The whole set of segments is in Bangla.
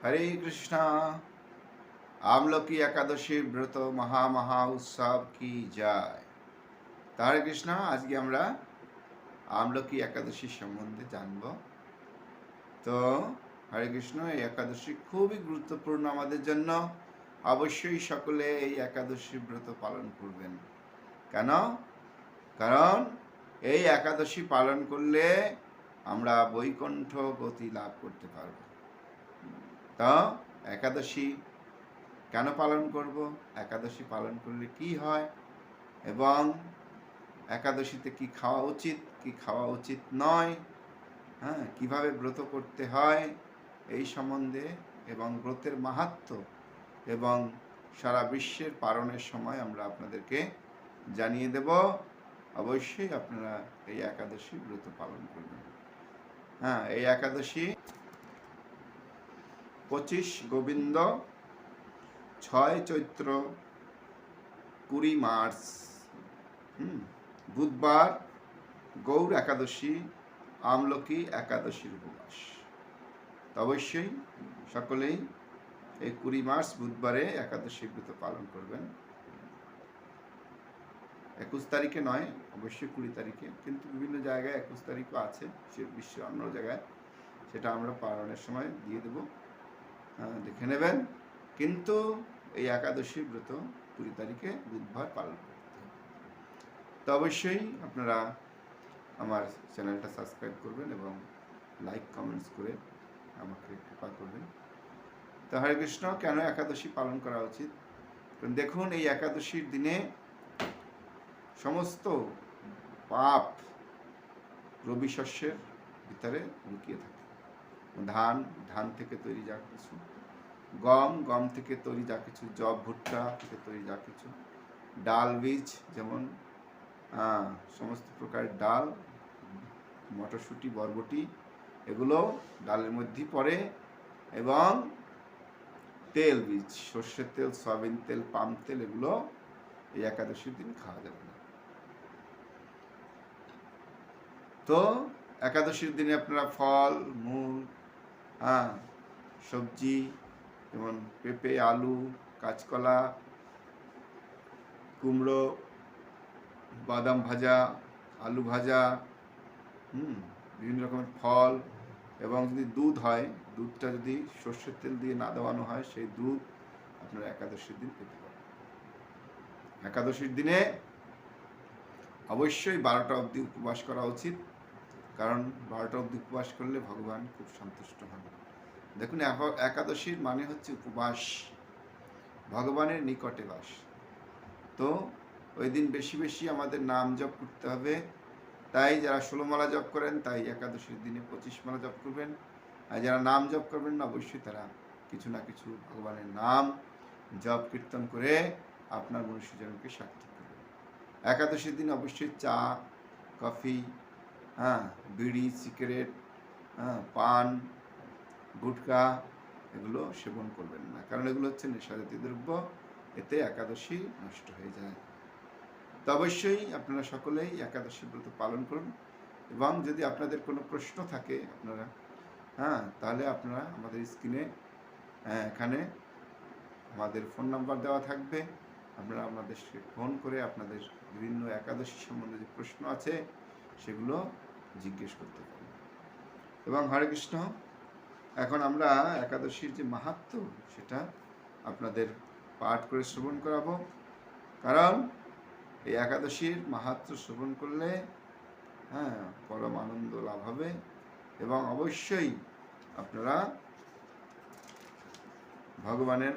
হরে কৃষ্ণ। আমলকি একাদশী ব্রত মহা মহা উৎসব কি যায়। হরে কৃষ্ণ। আজকে আমরা আমলকি একাদশী সম্বন্ধে জানব। তো হরে কৃষ্ণ, এই একাদশী খুবই গুরুত্বপূর্ণ আমাদের জন্য। অবশ্যই সকলে এই একাদশী ব্রত পালন করবেন। কেন? কারণ এই একাদশী পালন করলে আমরা বৈকুণ্ঠ গতি লাভ করতে পারব। তো একাদশী কেন পালন করব, একাদশী পালন করলে কি হয়, এবং একাদশীতে কি খাওয়া উচিত কি খাওয়া উচিত নয়, কিভাবে ব্রত করতে হয় এই সম্বন্ধে, এবং ব্রতের মাহাত্ম্য এবং সারা বিশ্বের পালনের সময় আমরা আপনাদেরকে জানিয়ে দেব। অবশ্যই আপনারা এই একাদশী ব্রত পালন করবেন। এই একাদশী 25 গোবিন্দ, 6 চৈত্র, 20 মার্চ, বুধবার গৌর একাদশী, আমলকি একাদশীর উপবাস। অবশ্যই সকলেই এই 20 মার্চ বুধবারে একাদশী ব্রত পালন করবেন। 21 তারিখে নয়, অবশ্যই 20 তারিখে, কিন্তু বিভিন্ন জায়গায় 21 তারিখও আছে, সে বিশ্বের অন্য জায়গায়, সেটা আমরা পালনের সময় দিয়ে দেব, দেখে নেবেন। কিন্তু এই একাদশী ব্রত 20 তারিখে বুধবার পালন করতে হবে। তো অবশ্যই আপনারা আমার চ্যানেলটা সাবস্ক্রাইব করবেন এবং লাইক কমেন্টস করে আমাকে কৃপা করবেন। তো হরে কৃষ্ণ, কেন একাদশী পালন করা উচিত? দেখুন, এই একাদশীর দিনে সমস্ত পাপ রবি শস্যের ভিতরে লুকিয়ে থাকে। ধান থেকে তৈরি যা কিছু, গম থেকে তৈরি যা কিছু, জব ভুট্টা থেকে তৈরি যা কিছু, ডাল বীজ, যেমন সমস্ত প্রকারের ডাল, মটরশুঁটি, বরবটি, এগুলো ডালের মধ্যেই পড়ে। এবং তেল বীজ, সর্ষের তেল, সয়াবিন তেল, পাম তেল, এগুলো এই একাদশীর দিন খাওয়া যাবে না। তো একাদশীর দিনে আপনারা ফল মূল, সবজি, যেমন পেঁপে, আলু, কাঁচকলা, কুমড়ো, বাদাম ভাজা, আলু ভাজা, বিভিন্ন রকমের ফল, এবং যদি দুধ হয়, দুধটা যদি সর্ষের তেল দিয়ে না দেওয়ানো হয়, সেই দুধ আপনারা একাদশীর দিন পেতে পারেন। একাদশীর দিনে অবশ্যই 12টা অবধি উপবাস করা উচিত, কারণ 12টা অবধি উপবাস করলে ভগবান খুব সন্তুষ্ট হন। দেখুন, একাদশীর মানে হচ্ছে উপবাস, ভগবানের নিকটে বাস। তো ওই দিন বেশি বেশি আমাদের নাম জপ করতে হবে। তাই যারা 16 মালা জপ করেন, তাই একাদশীর দিনে 25 মালা জপ করবেন। আর যারা নাম জপ করবেন না, অবশ্যই তারা কিছু না কিছু ভগবানের নাম জপ কীর্তন করে আপনার মনুষ্যজনকে সার্থক করবেন। একাদশীর দিন অবশ্যই চা, কফি, বিড়ি, সিগারেট, পান, গুটখা, এগুলো সেবন করবেন না, কারণ এগুলো হচ্ছে নেশাজাতীয় দ্রব্য, এতে একাদশী নষ্ট হয়ে যায়। তো অবশ্যই আপনারা সকলেই একাদশী ব্রত পালন করুন। এবং যদি আপনাদের কোনো প্রশ্ন থাকে আপনারা, তাহলে আপনারা আমাদের স্ক্রিনে এখানে আমাদের ফোন নাম্বার দেওয়া থাকবে, আপনারা আমাদেরকে ফোন করে আপনাদের বিভিন্ন একাদশী সম্বন্ধে যে প্রশ্ন আছে সেগুলো জিজ্ঞেস করতে পারেন। এবং হরে কৃষ্ণ, এখন আমরা একাদশীর যে মাহাত্ম্য সেটা আপনাদের পাঠ করে শ্রবণ করাবো, কারণ এই একাদশীর মাহাত্ম্য শ্রবণ করলে পরম আনন্দ লাভ হবে, এবং অবশ্যই আপনারা ভগবানের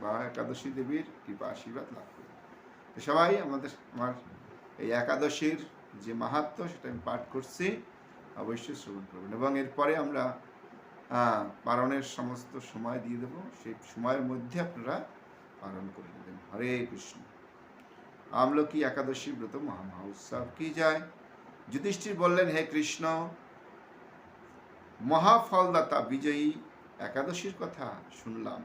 বা একাদশী দেবীর কৃপা আশীর্বাদ লাভ করবেন। সবাই আমার এই একাদশীর যে মাহাত্ম্য সেটা আমি পাঠ করছি, অবশ্যই শ্রবণ করবেন। এবং এরপরে আমরা পালনের সমস্ত সময় দিয়ে দেবো, সেই সময়ের মধ্যে আপনারা পালন করে দেবেন। হরে কৃষ্ণ। আমলকি একাদশী ব্রত মহা উৎসব কি যায়। যুধিষ্ঠির বললেন, হে কৃষ্ণ, মহাফলদাতা বিজয়ী একাদশীর কথা শুনলাম।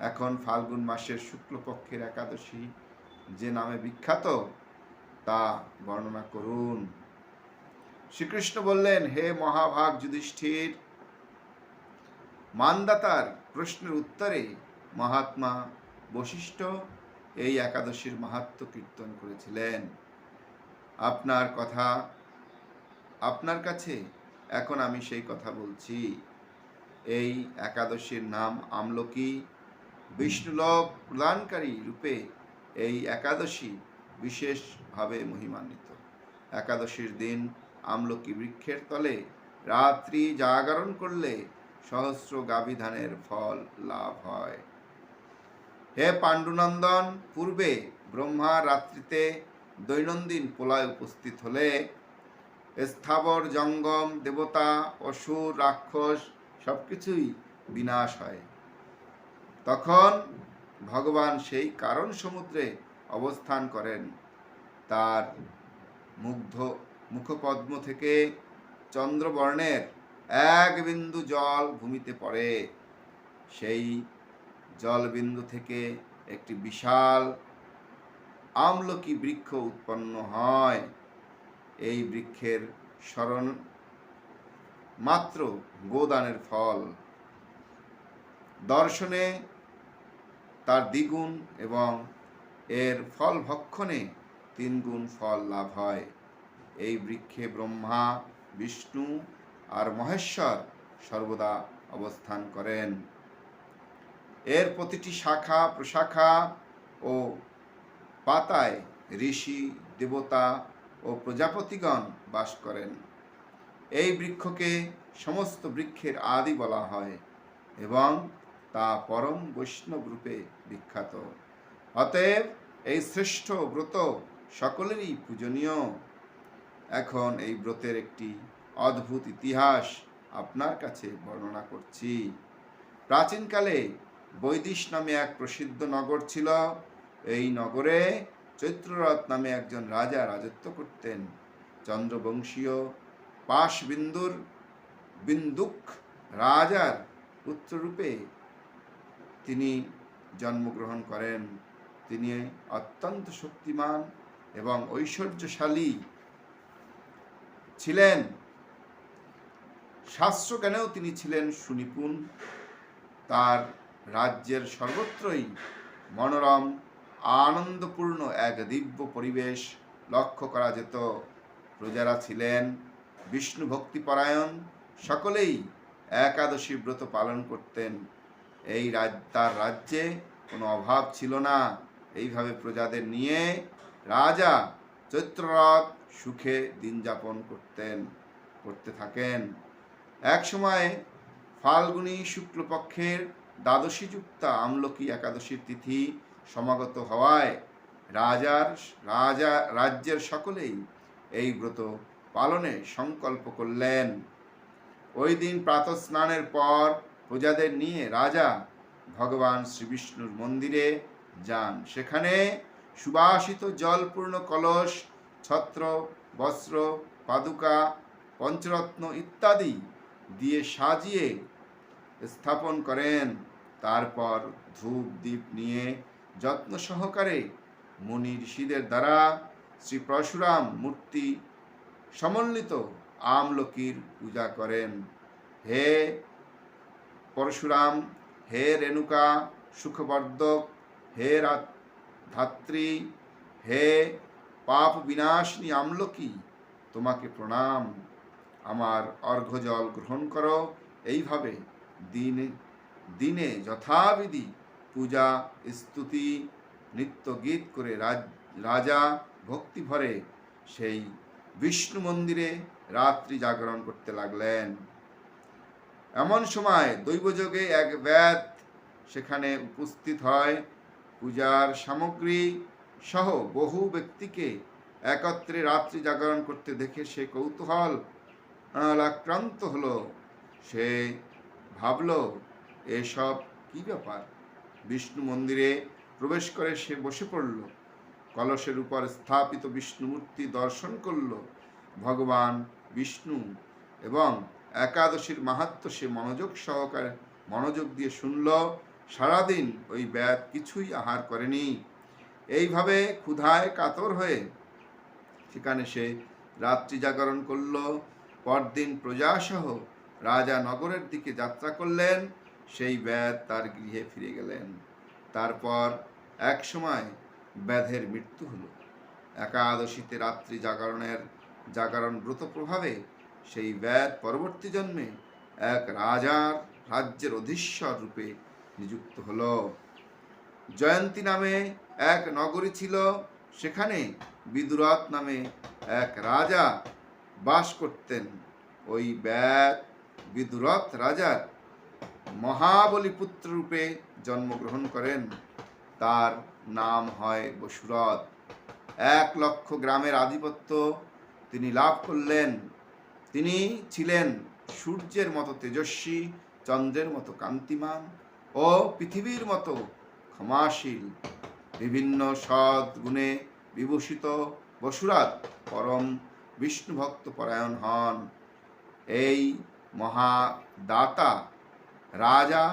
এখন ফাল্গুন মাসের শুক্লপক্ষের একাদশী যে নামে বিখ্যাত তা বর্ণনা করুন। শ্রীকৃষ্ণ বললেন, হে মহাভাগ যুধিষ্ঠির, মানদাতার প্রশ্নের উত্তরে মহাত্মা বশিষ্ঠ এই একাদশীর মাহাত্ম্য কীর্তন করেছিলেন। আপনার কাছে এখন আমি সেই কথা বলছি। এই একাদশীর নাম আমলকি। বিষ্ণুলোক প্রদানকারী রূপে এই একাদশী বিশেষভাবে মহিমান্বিত। একাদশীর দিন আমলকি বৃক্ষের তলে রাত্রি জাগরণ করলে সহস্র গাভীধানের ফল লাভ হয়। হে পাণ্ডুনন্দন, পূর্বে ব্রহ্মা রাত্রিতে দৈনন্দিন পোলায় উপস্থিত হলে স্থাবর জঙ্গম দেবতা অসুর রাক্ষস সবকিছুই বিনাশ হয়। তখন ভগবান সেই কারণ সমুদ্রে অবস্থান করেন। তার মুখপদ্ম থেকে চন্দ্রবর্ণের এক বিন্দু জল ভূমিতে পড়ে। সেই জলবিন্দু থেকে একটি বিশাল আমলকি বৃক্ষ উৎপন্ন হয়। এই বৃক্ষের স্মরণ মাত্র গোদানের ফল দর্শনে তার দ্বিগুণ এবং এর ফল ভক্ষণে 3 গুণ ফল লাভ হয়। এই বৃক্ষে ব্রহ্মা, বিষ্ণু আর মহেশ্বর সর্বদা অবস্থান করেন। এর প্রতিটি শাখা প্রশাখা ও পাতায় ঋষি, দেবতা ও প্রজাপতিগণ বাস করেন। এই বৃক্ষকে সমস্ত বৃক্ষের আদি বলা হয় এবং তা পরম বৈষ্ণব রূপে বিখ্যাত। অতএব এই শ্রেষ্ঠ ব্রত সকলেরই পূজনীয়। এখন এই ব্রতের একটি অদ্ভুত ইতিহাস আপনার কাছে বর্ণনা করছি। প্রাচীনকালে বৈদিশ নামে এক প্রসিদ্ধ নগর ছিল। এই নগরে চৈত্ররথ নামে একজন রাজা রাজত্ব করতেন। চন্দ্রবংশীয় বিন্দুক রাজার পুত্ররূপে তিনি জন্মগ্রহণ করেন। তিনি অত্যন্ত শক্তিমান এবং ঐশ্বর্যশালী ছিলেন। শাস্ত্রজ্ঞানেও তিনি ছিলেন সুনিপুণ। তার রাজ্যের সর্বত্রই মনোরম আনন্দপূর্ণ এক দিব্য পরিবেশ লক্ষ্য করা যেত। প্রজারা ছিলেন বিষ্ণু ভক্তিপরায়ণ, সকলেই একাদশী ব্রত পালন করতেন। তার রাজ্যে কোনো অভাব ছিল না। এইভাবে প্রজাদের নিয়ে রাজা চৈত্ররথ সুখে দিন যাপন করতে থাকেন। এক সময় ফাল্গুনী শুক্লপক্ষের দ্বাদশীযুক্তা আমলকি একাদশীর তিথি সমাগত হওয়ায় রাজ্যের সকলেই এই ব্রত পালনে সংকল্প করলেন। ওই দিন প্রাতঃস্নানের পর প্রজাদের নিয়ে রাজা ভগবান শ্রীবিষ্ণুর মন্দিরে যান। সেখানে সুবাসিত জলপূর্ণ কলস, ছত্র, বস্ত্র, পাদুকা, পঞ্চরত্ন ইত্যাদি দিয়ে সাজিয়ে স্থাপন করেন। তারপর ধূপ দীপ নিয়ে যত্ন সহকারে মুনি ঋষিদের দ্বারা শ্রী পরশুরাম মূর্তি সমন্বিত আমলকির পূজা করেন। হে পরশুরাম, হে রেণুকা সুখবর্ধক, হে ধাত্রী, হে পাপ বিনাশিনী আমলকি, তোমাকে প্রণাম। আমার অর্ঘ্যজল গ্রহণ করো। এইভাবে দিনে যথাবিধি পূজা স্তুতি নৃত্য গীত করে রাজা ভক্তি ভরে সেই বিষ্ণু মন্দিরে রাত্রি জাগরণ করতে লাগলেন। এমন সময় দৈবযোগে এক ব্যাত সেখানে উপস্থিত হয়। পূজার সামগ্রী সহ বহু ব্যক্তিকে একত্রে রাত্রি জাগরণ করতে দেখে সে কৌতূহল আক্রান্ত হলো। সে ভাবল, এসব কি ব্যাপার? বিষ্ণু মন্দিরে প্রবেশ করে সে বসে পড়ল। কলসের উপর স্থাপিত বিষ্ণু মূর্তি দর্শন করল। ভগবান বিষ্ণু এবং একাদশীর মাহাত্ম্য সে মনোযোগ দিয়ে শুনল। সারাদিন ওই ব্যাত কিছুই আহার করেনি। এইভাবে ক্ষুধায় কাতর হয়ে সেখানে সে রাত্রি জাগরণ করল। পরদিন প্রজাসহ রাজা নগরের দিকে যাত্রা করলেন। সেই ব্যাধ তার গৃহে ফিরে গেলেন। তারপর এক সময় ব্যাধের মৃত্যু হলো। একাদশীতে রাত্রি জাগরণ ব্রত প্রভাবে সেই ব্যাধ পরবর্তী জন্মে এক রাজ্যের অধীশ্বর রূপে নিযুক্ত হল। জয়ন্তী নামে এক নগরী ছিল। সেখানে বিদুরথ নামে এক রাজা বাস করতেন। ওই ব্যাধ বিদুরথ রাজার মহাবলী পুত্র রূপে জন্মগ্রহণ করেন। তার নাম হয় বসুরথ। 1,00,000 গ্রামের আধিপত্য তিনি লাভ করলেন। তিনি ছিলেন সূর্যের মতো তেজস্বী, চন্দ্রের মতো কান্তিমান ও পৃথিবীর মতো ক্ষমাশীল। বিভিন্ন সৎ গুণে বিভূষিত বসুরথ পরম বিষ্ণুভক্ত পরায়ণ হন। এই মহাদাতা রাজা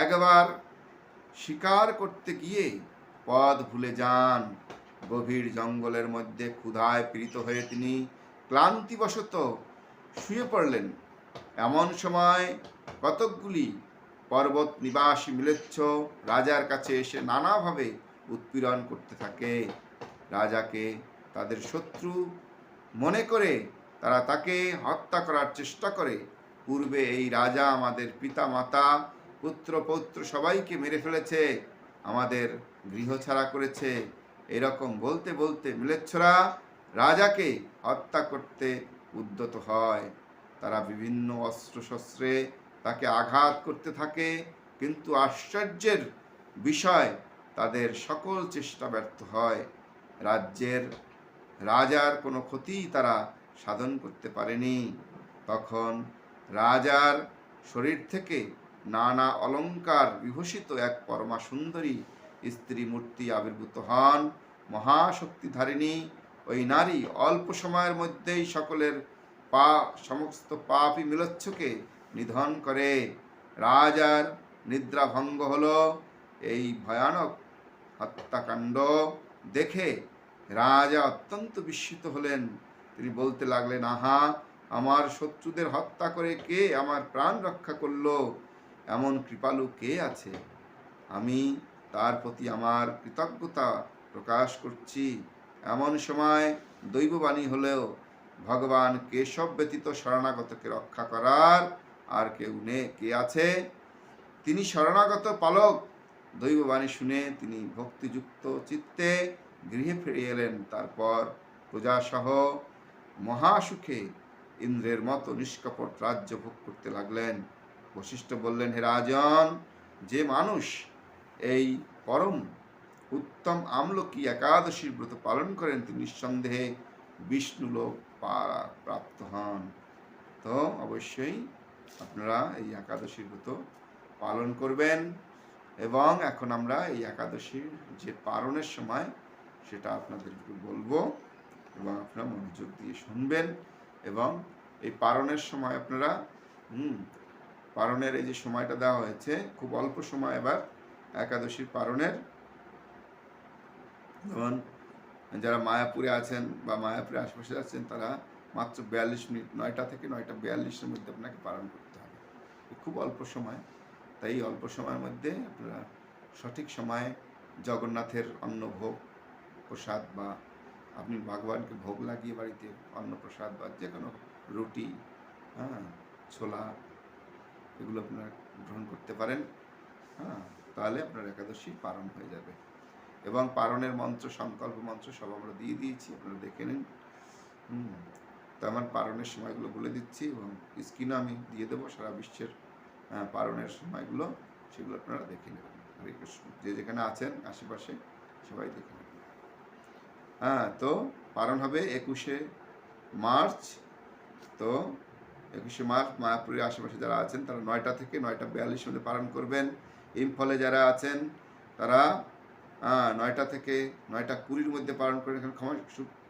একবার শিকার করতে গিয়ে পথ ভুলে যান। গভীর জঙ্গলের মধ্যে ক্ষুধায় পীড়িত হয়ে তিনি ক্লান্তিবশত শুয়ে পড়লেন। এমন সময় কতকগুলি পর্বত নিবাসী মিলেচ্ছ রাজার কাছে এসে নানাভাবে উৎপীড়ন করতে থাকে। রাজাকে তাদের শত্রু মনে করে তারা তাকে হত্যা করার চেষ্টা করে। পূর্বে এই রাজা আমাদের পিতা মাতা পুত্র পৌত্র সবাইকে মেরে ফেলেছে, আমাদের গৃহ ছাড়া করেছে। এরকম বলতে বলতে মিলেচ্ছরা রাজাকে হত্যা করতে উদ্যত হয়। তারা বিভিন্ন অস্ত্রশস্ত্রে তাকে আঘাত করতে থাকে, কিন্তু আশ্চর্যের বিষয় তাদের সকল চেষ্টা ব্যর্থ হয়। রাজার কোনো ক্ষতি তারা সাধন করতে পারেনি। তখন রাজার শরীর থেকে নানা অলঙ্কার বিভূষিত এক পরমা সুন্দরী স্ত্রী মূর্তি আবির্ভূত হন। মহাশক্তিধারিণী ওই নারী অল্প সময়ের মধ্যেই সকলের সমস্ত পাপী মিলচ্ছকে নিধন করে। রাজার নিদ্রা ভঙ্গ হলো। এই ভয়ানক হত্যাকাণ্ড দেখে রাজা অত্যন্ত বিস্মিত হলেন। তিনি বলতে লাগলেন, আহা, আমার শত্রুদের হত্যা করে কে আমার প্রাণ রক্ষা করলো? এমন কৃপালু কে আছে? আমি তার প্রতি আমার কৃতজ্ঞতা প্রকাশ করছি। এমন সময় দৈববাণী হলেও ভগবান কেশব ব্যতীত শরণাগতকে রক্ষা করার আর কে আছে? তিনি শরণাগত পালক। দৈববাণী শুনে তিনি ভক্তিযুক্ত চিত্তে গৃহে ফিরে এলেন। তারপর প্রজাসহ মহাসুখে ইন্দ্রের মতো নিষ্কপট রাজ্য ভোগ করতে লাগলেন। বশিষ্ঠ বললেন, হে রাজন, যে মানুষ এই পরম উত্তম আমলকি একাদশীর ব্রত পালন করেন তিনি নিঃসন্দেহে বিষ্ণুলোক প্রাপ্ত হন। তো অবশ্যই আপনারা এই একাদশীর ব্রত পালন করবেন। এবং এখন আমরা এই একাদশীর যে পালনের সময় সেটা আপনাদেরকে বলবো, এবং আপনারা মনোযোগ দিয়ে শুনবেন। এবং এই পালনের সময় আপনারা পালনের এই যে সময়টা দেওয়া হয়েছে, খুব অল্প সময় এবার একাদশীর পালনের। যেমন যারা মায়াপুরে আছেন বা মায়াপুরে আশেপাশে আছেন তারা মাত্র 42 মিনিট, 9টা থেকে 9:42-এর মধ্যে আপনাকে পালন করতে হবে। খুব অল্প সময়, তাই অল্প সময়ের মধ্যে আপনারা সঠিক সময়ে জগন্নাথের অন্নভোগ প্রসাদ বা আপনি ভগবানকে ভোগ লাগিয়ে বাড়িতে অন্নপ্রসাদ বা যে কোনো রুটি, ছোলা, এগুলো আপনারা গ্রহণ করতে পারেন। তাহলে আপনার একাদশী পালন হয়ে যাবে। এবং পালনের মন্ত্র, সংকল্প মন্ত্র সব আমরা দিয়ে দিয়েছি, আপনারা দেখে নিন। তো আমার পালনের সময়গুলো বলে দিচ্ছি এবং স্ক্রিনে আমি দিয়ে দেবো সারা বিশ্বের পালনের সময়গুলো, সেগুলো আপনারা দেখে নেবেন। হরে কৃষ্ণ। যে যেখানে আছেন আশেপাশে সবাই দেখে নেবেন। তো পালন হবে 21শে মার্চ। তো 21শে মার্চ মায়াপুরের আশেপাশে যারা আছেন তারা 9টা থেকে 9:42 মধ্যে পালন করবেন। ইম্ফলে যারা আছেন তারা 9টা থেকে 9:20-র মধ্যে পালন করেন। এখানে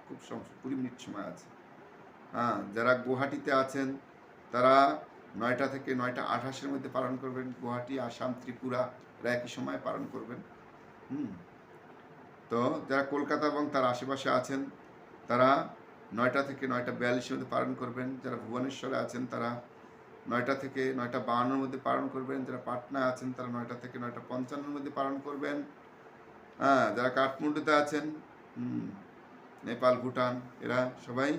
খুব 20 মিনিট সময় আছে। যারা গুয়াহাটিতে আছেন তারা 9টা থেকে 9:28-এর মধ্যে পালন করবেন। গুয়াহাটি, আসাম, ত্রিপুরা এরা একই সময় পালন করবেন। তো যারা কলকাতা এবং তার আশেপাশে আছেন তারা 9টা থেকে 9:42-এর মধ্যে পালন করবেন। যারা ভুবনেশ্বরে আছেন তারা 9টা থেকে 9:52-র মধ্যে পালন করবেন। যারা পাটনায় আছেন তারা 9টা থেকে 9:55-র মধ্যে পালন করবেন। হ্যাঁ, যারা কাঠমান্ডুতে আছেন, নেপাল, ভুটান, এরা সবাই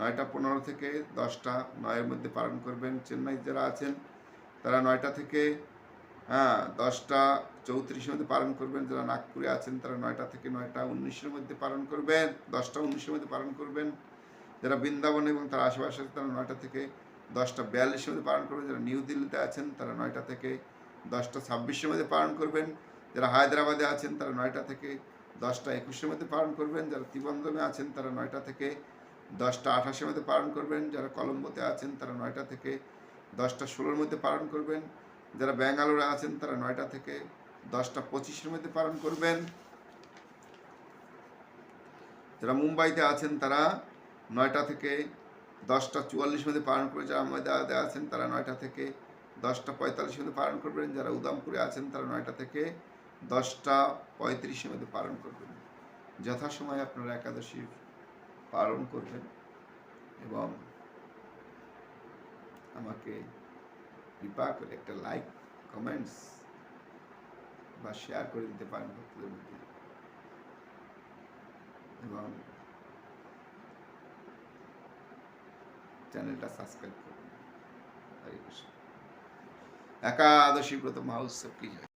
9:15 থেকে 10টা 9-এর মধ্যে পালন করবেন। চেন্নাই যারা আছেন তারা 9টা থেকে 10:34-এর মধ্যে পালন করবেন। যারা নাগপুরে আছেন তারা 9টা থেকে 9:19-এর মধ্যে পালন করবেন, 10:19-এর মধ্যে পালন করবেন। যারা বৃন্দাবন এবং তার আশেপাশে আছেন তারা 9টা থেকে 10:42-এর মধ্যে পালন করবেন। যারা নিউ দিল্লিতে আছেন তারা 9টা থেকে 10:26-এর মধ্যে পালন করবেন। যারা হায়দ্রাবাদে আছেন তারা 9টা থেকে 10:21-এর মধ্যে পালন করবেন। যারা ত্রিবন্দমে আছেন তারা 9টা থেকে 10:28-এর মধ্যে পালন করবেন। যারা কলম্বোতে আছেন তারা 9টা থেকে 10:16-এর মধ্যে পালন করবেন। যারা ব্যাঙ্গালোরে আছেন তারা 9টা থেকে 10:25-এর মধ্যে পালন করবেন। যারা মুম্বাইতে আছেন তারা 9টা থেকে 10:44-এর মধ্যে পালন করবেন। যারা আহমেদাবাদে আছেন তারা 9টা থেকে 10:45-এর মধ্যে পালন করবেন। যারা উদামপুরে আছেন তারা 9টা থেকে 10:35-এর মধ্যে পালন করবেন। যথাসময়ে আপনারা একাদশী পালন করবেন এবং আমাকে কৃপা করে একটা লাইক, কমেন্টস বা শেয়ার করে দিতে পারেন ভক্তদের মধ্যে এবং চ্যানেলটা সাবস্ক্রাইব করুন। হরে কৃষ্ণ। একাদশী ব্রত মহোৎসব কি